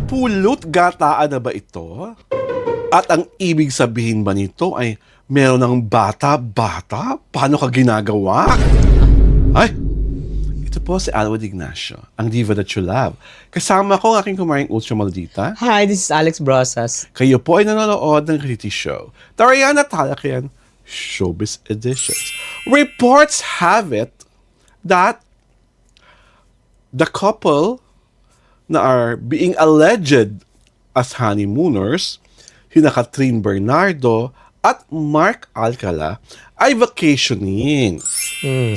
Pulot gataan na ba ito? At ang ibig sabihin ba nito ay meron ng bata-bata? Paano ka ginagawa? Ay, ito po si Alwad Ignacio, ang diva that you love. Kasama ko ang aking kumaring ultra maldita. Hi, this is Alex Brosas. Kayo po ay nanonood ng reality show, Tariana Talakian Showbiz Editions. Reports have it that the couple na are being alleged as honeymooners, sina Catherine Bernardo at Mark Alcala, ay vacationing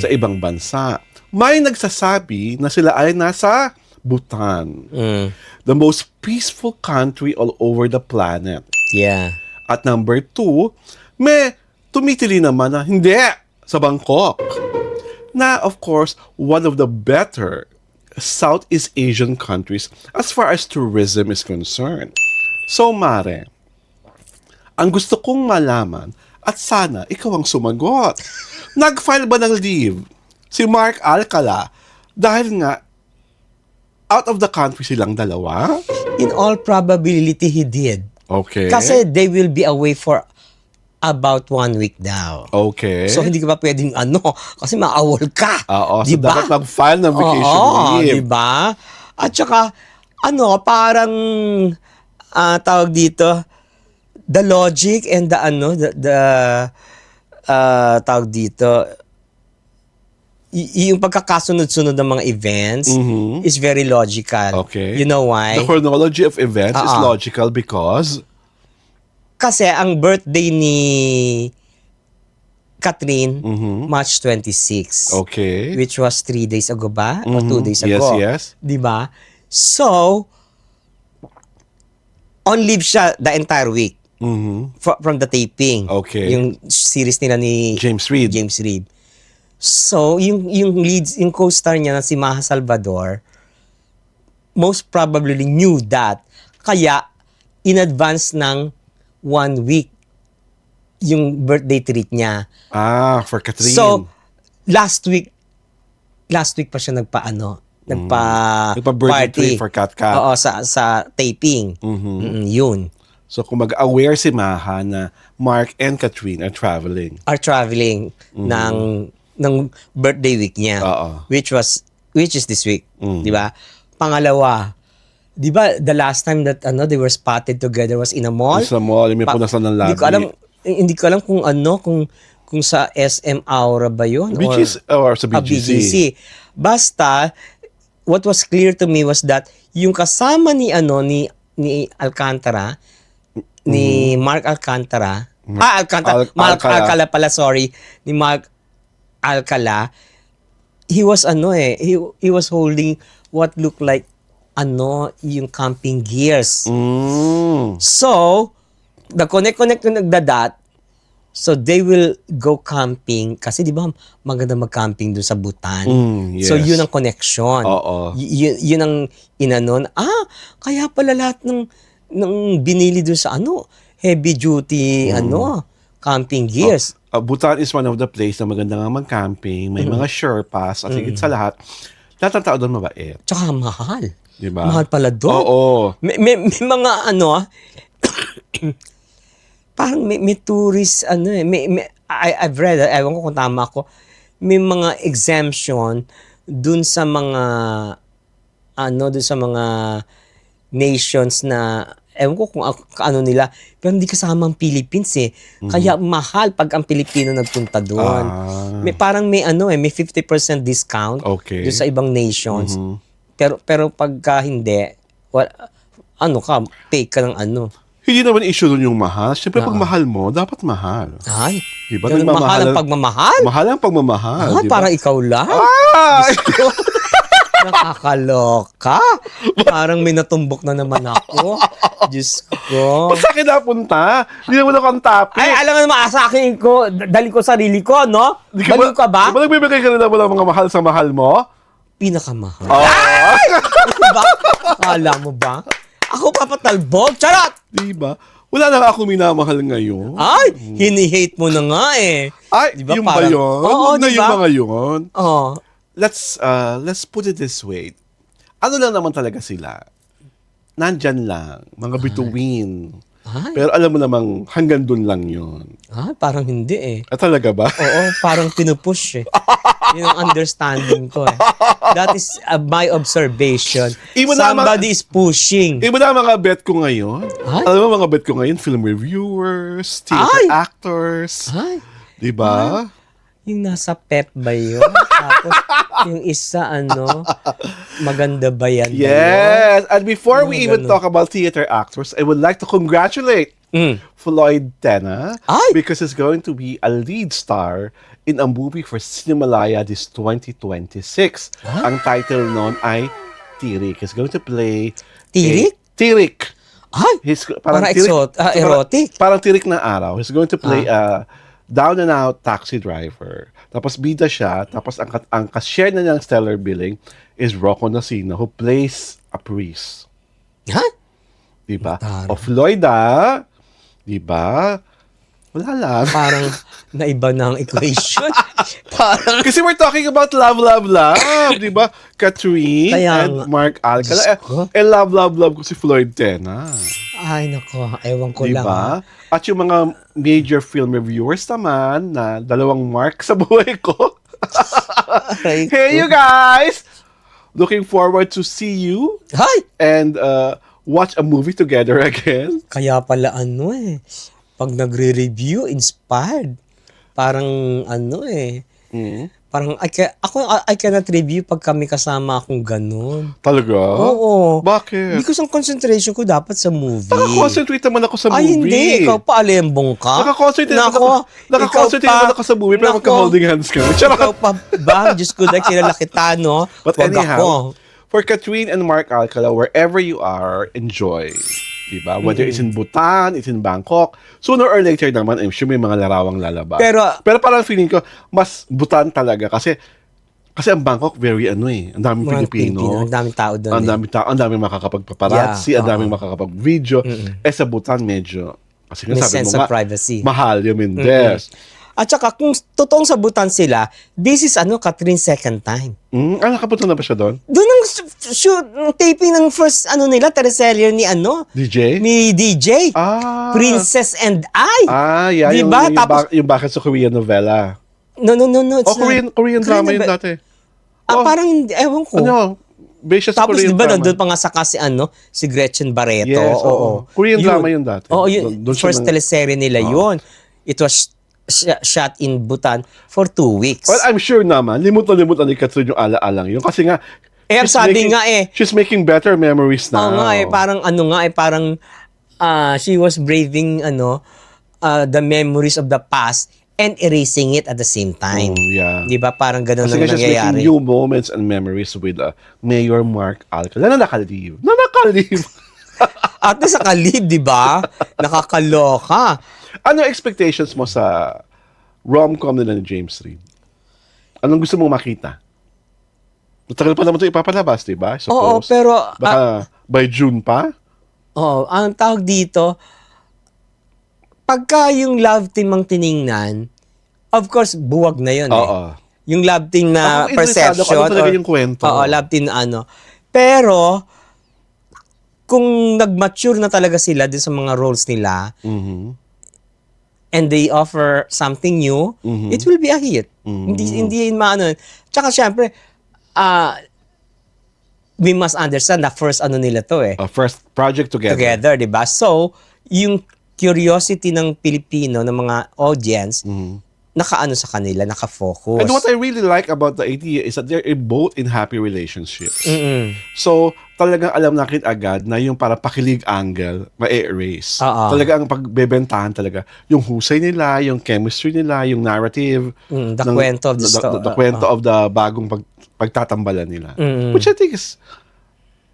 sa ibang bansa. May nagsasabi na sila ay nasa Bhutan, the most peaceful country all over the planet. Yeah. At number 2, may tumitili naman na hindi, sa Bangkok. Na of course, one of the better Southeast Asian countries as far as tourism is concerned. So Mare, ang gusto kong malaman at sana ikaw ang sumagot. Nag-file ba ng leave si Mark Alcala dahil nga out of the country silang dalawa? In all probability, he did. Okay. Kasi they will be away for about 1 week daw. Okay. So, hindi ka pa pwedeng kasi maawol ka. Oo, so diba? dapat mag-file ng vacation leave. Diba? At saka, parang, tawag dito, the logic and tawag dito, yung pagkakasunod-sunod ng mga events is very logical. Okay. You know why? The chronology of events is logical because kasi ang birthday ni Catherine, March 26. okay. Which was 3 days ago ba? Or 2 days ago? Yes. Diba? So, on leave siya the entire week from the taping. Okay. Yung series nila ni James Reid. So, yung co-star niya na si Maha Salvador, most probably knew that. Kaya, in advance ng 1 week yung birthday treat niya. For Catherine. So, last week pa siya nagpa-birthday treat for Kat. Oo, sa taping. Yun. So, kung mag-aware si Maha na Mark and Catherine are traveling ng birthday week niya. Which is this week. Di ba? Pangalawa, di ba the last time that they were spotted together was in a mall? Sa mall, may punasan ng labi. Hindi ko alam kung sa SM Aura ba yun? Or sa BGC. Basta, what was clear to me was that yung kasama ni Alcantara, ni Mark Alcantara, Mark Alcala pala, sorry, ni Mark Alcala, he was he was holding what looked like yung camping gears. So, the connect yung nagdadat, so they will go camping kasi di ba maganda mag-camping doon sa Bhutan. Yes. So, yun ang connection. Oo. Yun ang inanon. Kaya pala lahat ng binili doon sa heavy duty camping gears. Bhutan is one of the place na maganda nga mag-camping. May mga Sherpas at higit sa lahat, lahat ng tao doon mabait. Tsaka mahal. Diba? Mahal pala doon. Oo. May mga parang may tourist, I've read, ewan ko kung tama ako, may mga exemption dun sa mga, dun sa mga nations na, ewan ko kung ano nila, pero hindi kasama ang Philippines eh. Kaya mahal pag ang Pilipino nagpunta doon. May may 50% discount dun sa ibang nations. Pero pagka hindi, pay ka ng Hindi naman issue doon yung mahal. Siyempre, pag mahal mo, dapat mahal. Ay, diba? mahal ang pagmamahal? Mahal ang pagmamahal. Diba? Parang ikaw lang. Nakakaloka. Parang may natumbok na naman ako. Diyos ko. Sa akin napunta. Hindi naman ako ang topic. Ay, alam mo naman, sa akin ko, dali ko sarili ko, no? Baliw ka ba? Di ba nagbibigay ka na ng mga mahal sa mahal mo? Pinakamahal. Ay! Diba? Akala mo ba? Ako papatalbog. Charot! Diba? Wala na ako minamahal ngayon. Ay, hini-hate mo na nga eh. Ay, diba, yung ba yun? Oo, na diba? yung mga yun. Oo. Let's put it this way. Ano lang naman talaga sila? nandyan lang, mga bituin. Ay, Pero alam mo namang hanggang dun lang yun. parang hindi eh. Talaga ba? Oo, parang pinupush eh. Yun ang understanding ko eh. That is my observation. Iba na Somebody is pushing. Iba na ang mga bet ko ngayon. Ay. Alam mo mga bet ko ngayon, film reviewers, theater Ay. actors. Ay, Di ba? yung nasa pep ba yun? Tapos yung isa maganda ba yan? ba yun? Yes. And before we Mga even ganun. talk about theater actors, I would like to congratulate Floyd Tena Ay. because he's going to be a lead star in a movie for Cinemalaya this 2026. Ang title nun ay Tirik. He's going to play Tirik? Tirik. Ay, He's parang tirik- erotic. Parang tirik na araw. He's going to play a down and out taxi driver. Tapos bida siya. Tapos ang share na niyang stellar billing is Rocco Nasino who plays a priest. Ha? Diba? Tara. O Floyda, diba? Wala lang. Parang naiba na ang equation. Parang, Kasi we're talking about love, love, love. Diba? Catherine Kaya and nga. Mark Alcala. Diyos ko. Love, love, love ko si Floyd Tena. ay nako, ewan ko lang. Diba? At yung mga major film reviewers naman na dalawang mark sa buhay ko. Aray Hey, ko. you guys! Looking forward to see you Hay! and watch a movie together again. Kaya pala pag nagre-review, inspired. Parang parang I cannot review pag kami kasama akong ganun. Talaga? Oo. Bakit? Because ang concentration ko dapat sa movie. Nakakonsentrate naman ako sa movie. Ay, hindi. Ikaw pa, alembong ka. Nakakonsentrate naman Nako, ako. Nakakonsentrate ikaw pa. naman ako sa movie pero Nako. magka-holding hands kami. Charot. Ikaw pa ba? Diyos ko, dahil kilala kita, no? But Wag anyhow, ako. for Catherine and Mark Alcala, wherever you are, enjoy. Diba? Whether it's in Bhutan, it's in Bangkok, sooner or later naman, I'm sure may mga larawang lalabas. Pero parang feeling ko, mas Bhutan talaga kasi ang Bangkok, very ang daming Mga Pilipino. Ang daming tao doon. Ang daming tao, ang daming makakapagpaparazzi, Yeah, ang daming makakapag-video. Sa Bhutan, medyo, kasi nga May sabi sense mo of nga, privacy. mahal yung Mendes. At saka, kung totoong sabutan sila, this is Catherine's second time. Nakapunta na ba siya doon? Doon ang shoot, taping ng first, nila, teleserye ni DJ? ni DJ. Princess and I. Yeah, Diba? Tapos, yung bakit sa Korean novela. No. It's not. Korean drama yun dati. Parang hindi, ewan ko. Based sa Tapos Korean di ba drama. nandun pa nga sa kasi si Gretchen Barreto. Yes, oo. Korean drama yun dati. Oo, yun. Doon siya First teleserye nila yun. It was shot in Bhutan for 2 weeks. Well, I'm sure naman, limot na ni Catherine yung ala-alang yun. Kasi nga, ang sabi nga she's making better memories now. Oo nga parang she was braving the memories of the past and erasing it at the same time. Yeah. Di ba? Parang ganun Kasi ang nga she's making nangyayari. new moments and memories with Mayor Mark Alcala na nakalive. At least sa kalib, di ba? Nakakaloka. Ano expectations mo sa rom-com nila ni James Reid? Anong gusto mong makita? Matagal pa naman ito ipapalabas, di ba? Oo, pero Baka by June pa? ang tawag dito, pagka yung love team ang tiningnan, of course, buwag na yun Yung love team na Ako, interesado perception. ko, ano talaga yung kwento? Oo, love team na Pero, kung nag-mature na talaga sila din sa mga roles nila, and they offer something new, it will be a hit. Hindi maano. Tsaka syempre, we must understand na first nila to First project together. di ba? So, yung curiosity ng Pilipino, ng mga audience, nakaano sa kanila, nakafocus. And what I really like about the idea is that they're both in happy relationships. Mm-mm. So, talagang alam natin agad na yung para pakilig angle, ma-erase. Talaga ang pagbebentahan talaga. Yung husay nila, yung chemistry nila, yung narrative. The kwento of the story. The kwento of the bagong pagtatambalan nila. Mm-mm. Which I think is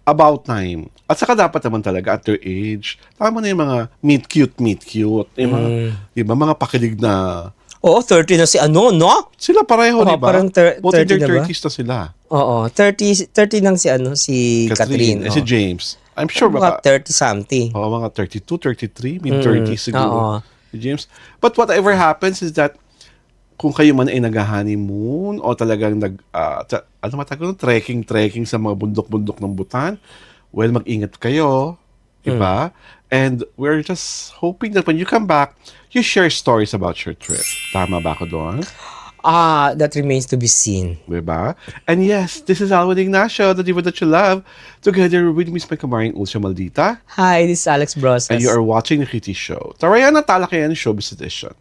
about time. At saka dapat naman talaga at their age, tama na yung mga meet cute. Yung mga, diba, mga pakilig na... Oo, 30 na si no? Sila pareho, di ba? Parang Both in 30 their na ba? 30s na sila. Oo, 30 lang si Catherine. Si James. I'm sure mga 30 something. mga 32, 33, mid-30s siguro. Oo. Si James. But whatever happens is that kung kayo man ay nag-honeymoon o talagang trekking sa mga bundok-bundok ng Bhutan, well, mag-ingat kayo. Diba? And we're just hoping that when you come back, you share stories about your trip. Tama ba ako doon? That remains to be seen. Diba? And yes, this is Alwin Ignacio, the diva that you love, together with Miss Kamaring Ulcia Maldita. Hi, this is Alex Brosas. And you are watching the Kitty Show. Tarayan at Talakayan Showbiz Edition.